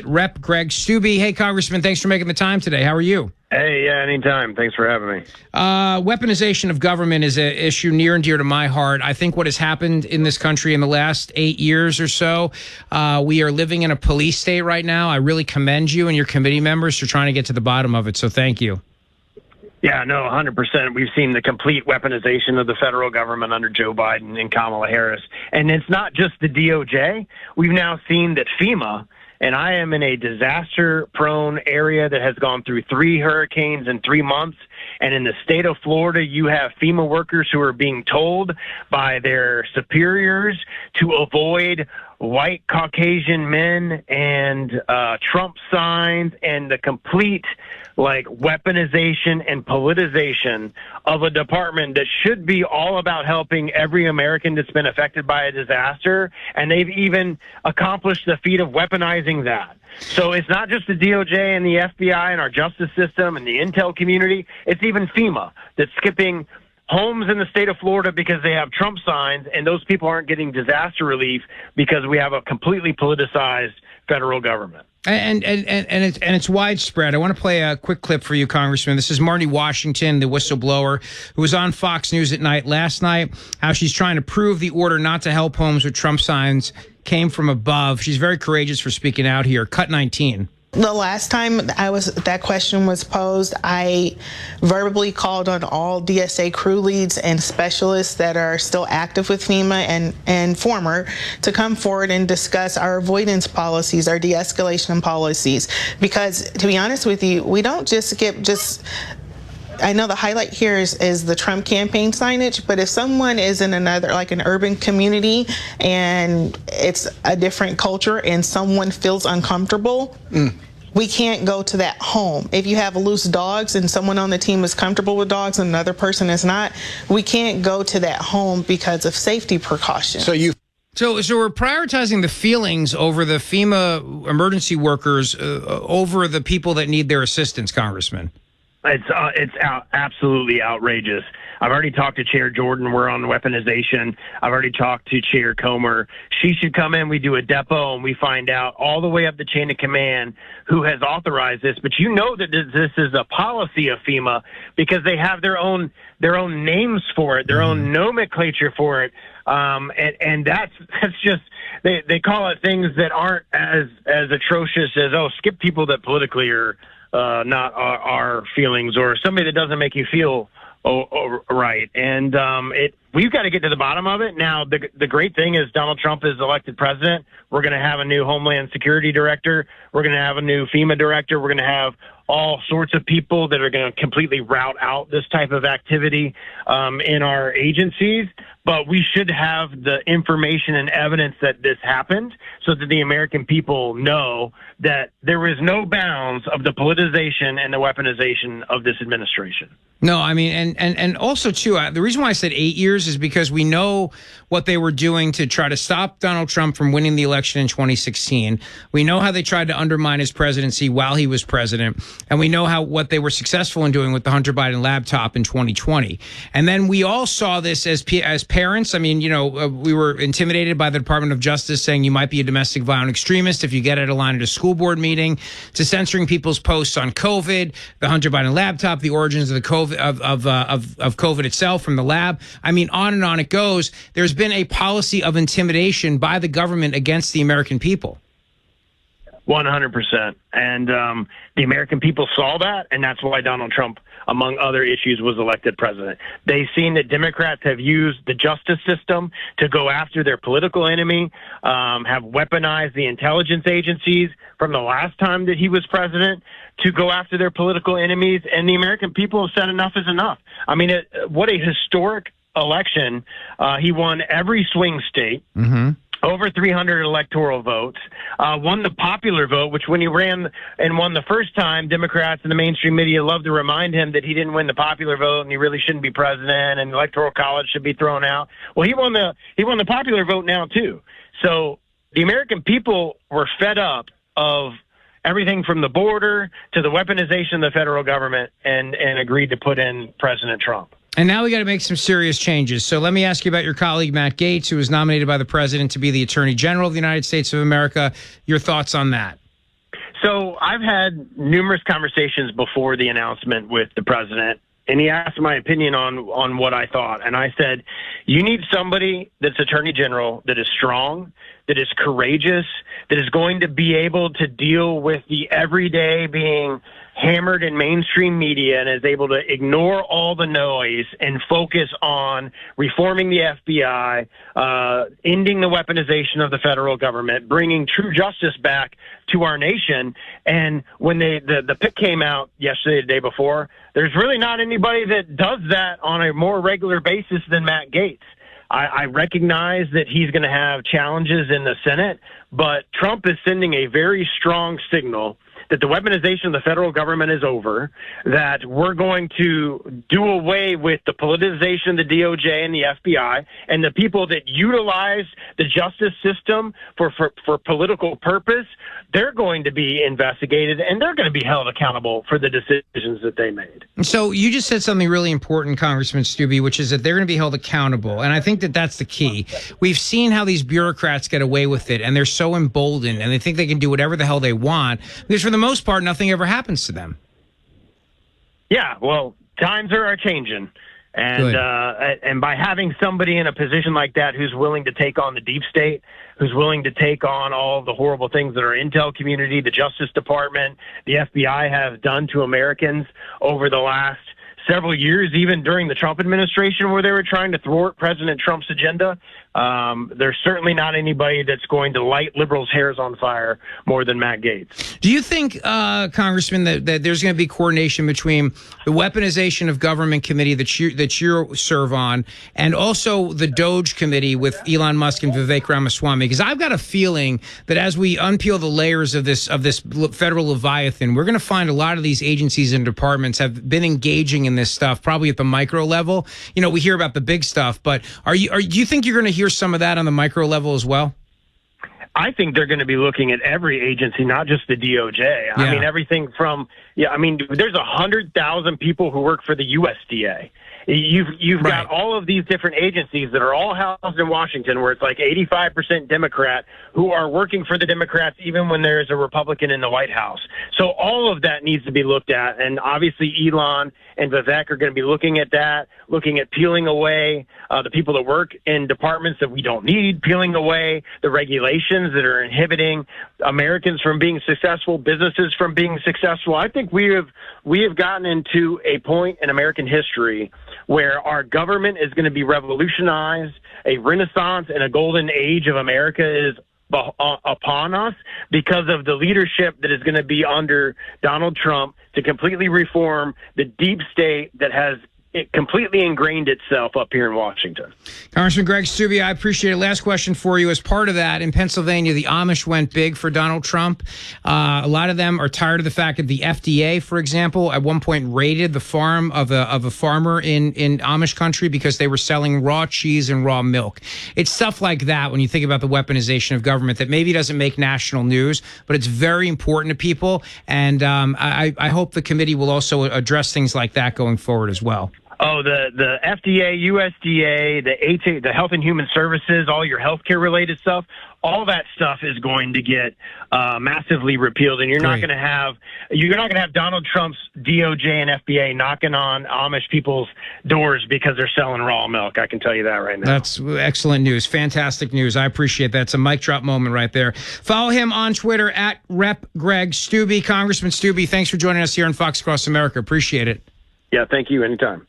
Rep. Greg Steube. Hey, Congressman, thanks for making the time today. How are you? Hey, yeah, anytime. Thanks for having me. Weaponization of government is an issue near and dear to my heart. I think what has happened in this country in the last 8 years or so, we are living in a police state right now. I really commend you and your committee members for trying to get to the bottom of it, so thank you. Yeah, no, 100%. We've seen the complete weaponization of the federal government under Joe Biden and Kamala Harris. And it's not just the DOJ. We've now seen that FEMA, and I am in a disaster-prone area that has gone through 3 hurricanes in 3 months. And in the state of Florida, you have FEMA workers who are being told by their superiors to avoid white Caucasian men and Trump signs and the complete weaponization and politicization of a department that should be all about helping every American that's been affected by a disaster. And they've even accomplished the feat of weaponizing that. So it's not just the DOJ and the FBI and our justice system and the intel community. It's even FEMA that's skipping homes in the state of Florida because they have Trump signs, and those people aren't getting disaster relief because we have a completely politicized federal government. And it's widespread. I want to play a quick clip for you, Congressman. This is Marty Washington, the whistleblower, who was on Fox News at Night last night, how she's trying to prove the order not to help homes with Trump signs came from above. She's very courageous for speaking out here. Cut 19. The last time that question was posed, I verbally called on all DSA crew leads and specialists that are still active with FEMA and former to come forward and discuss our avoidance policies, our de-escalation policies. Because to be honest with you, we don't just skip I know the highlight here is the Trump campaign signage, but if someone is in another, like an urban community, and it's a different culture and someone feels uncomfortable, we can't go to that home. If you have loose dogs and someone on the team is comfortable with dogs and another person is not, we can't go to that home because of safety precautions. So we're prioritizing the feelings over the FEMA emergency workers over the people that need their assistance, Congressman. It's absolutely outrageous. I've already talked to Chair Jordan. We're on weaponization. I've already talked to Chair Comer. She should come in. We do a depot and we find out all the way up the chain of command who has authorized this. But you know that this is a policy of FEMA because they have their own names for it, their own nomenclature for it. And that's just they call it things that aren't as atrocious as skip people that politically are not our feelings, or somebody that doesn't make you feel right. And we've got to get to the bottom of it. Now, the great thing is Donald Trump is elected president. We're going to have a new Homeland Security director. We're going to have a new FEMA director. We're going to have all sorts of people that are going to completely rout out this type of activity in our agencies. But we should have the information and evidence that this happened so that the American people know that there is no bounds of the politicization and the weaponization of this administration. No, I mean, and also, too, the reason why I said 8 years is because we know what they were doing to try to stop Donald Trump from winning the election in 2016. We know how they tried to undermine his presidency while he was president. And we know what they were successful in doing with the Hunter Biden laptop in 2020. And then we all saw this as parents. I mean, we were intimidated by the Department of Justice saying you might be a domestic violent extremist if you get out of line at a school board meeting, to censoring people's posts on COVID, the Hunter Biden laptop, the origins of the COVID of COVID itself from the lab. I mean, on and on it goes. There's been a policy of intimidation by the government against the American people. 100%. And the American people saw that, and that's why Donald Trump, among other issues, was elected president. They've seen that Democrats have used the justice system to go after their political enemy, have weaponized the intelligence agencies from the last time that he was president to go after their political enemies, and the American people have said enough is enough. I mean, what a historic election. He won every swing state. Over 300 electoral votes, won the popular vote, which when he ran and won the first time, Democrats and the mainstream media love to remind him that he didn't win the popular vote and he really shouldn't be president and the Electoral College should be thrown out. Well, he won the popular vote now, too. So the American people were fed up of everything from the border to the weaponization of the federal government and agreed to put in President Trump. And now we got to make some serious changes. So let me ask you about your colleague, Matt Gaetz, who was nominated by the president to be the Attorney General of the United States of America. Your thoughts on that? So I've had numerous conversations before the announcement with the president, and he asked my opinion on what I thought. And I said, you need somebody that's attorney general that is strong, that is courageous, that is going to be able to deal with the everyday being hammered in mainstream media and is able to ignore all the noise and focus on reforming the FBI, ending the weaponization of the federal government, bringing true justice back to our nation. And when the pick came out yesterday, the day before, there's really not anybody that does that on a more regular basis than Matt Gaetz. I recognize that he's going to have challenges in the Senate, but Trump is sending a very strong signal that the weaponization of the federal government is over, that we're going to do away with the politicization of the DOJ and the FBI, and the people that utilize the justice system for political purpose, they're going to be investigated, and they're going to be held accountable for the decisions that they made. So you just said something really important, Congressman Stubbe, which is that they're going to be held accountable. And I think that that's the key. We've seen how these bureaucrats get away with it, and they're so emboldened, and they think they can do whatever the hell they want, because for the most part, nothing ever happens to them. Yeah, well, times are changing. And by having somebody in a position like that who's willing to take on the deep state, who's willing to take on all of the horrible things that our intel community, the Justice Department, the FBI have done to Americans over the last several years, even during the Trump administration where they were trying to thwart President Trump's agenda, there's certainly not anybody that's going to light liberals' hairs on fire more than Matt Gaetz. Do you think, Congressman, that there's going to be coordination between the weaponization of government committee that you serve on and also the DOJ committee with Elon Musk and Vivek Ramaswamy? Because I've got a feeling that as we unpeel the layers of this federal leviathan, we're going to find a lot of these agencies and departments have been engaging in this stuff, probably at the micro level. You know, we hear about the big stuff, but do you think you're going to hear some of that on the micro level as well? I think they're going to be looking at every agency, not just the DOJ. Yeah. I mean, everything from, there's 100,000 people who work for the USDA. You've right. got all of these different agencies that are all housed in Washington, where it's like 85% Democrat, who are working for the Democrats even when there's a Republican in the White House. So all of that needs to be looked at. And obviously Elon and Vivek are going to be looking at that, looking at peeling away the people that work in departments that we don't need, peeling away the regulations that are inhibiting Americans from being successful, businesses from being successful. I think we have gotten into a point in American history where our government is going to be revolutionized, a renaissance and a golden age of America is upon us because of the leadership that is going to be under Donald Trump to completely reform the deep state that has completely ingrained itself up here in Washington. Congressman Greg Stubbe, I appreciate it. Last question for you. As part of that, in Pennsylvania, the Amish went big for Donald Trump. A lot of them are tired of the fact that the FDA, for example, at one point raided the farm of a farmer in Amish country because they were selling raw cheese and raw milk. It's stuff like that when you think about the weaponization of government that maybe doesn't make national news, but it's very important to people. And I hope the committee will also address things like that going forward as well. Oh, the FDA, USDA, the Health and Human Services, all your healthcare related stuff, all that stuff is going to get massively repealed, and you're not going to have Donald Trump's DOJ and FBI knocking on Amish people's doors because they're selling raw milk. I can tell you that right now. That's excellent news, fantastic news. I appreciate that. It's a mic drop moment right there. Follow him on Twitter at Rep. Greg Stubbe. Congressman Stubbe, thanks for joining us here on Fox Across America. Appreciate it. Yeah, thank you. Anytime.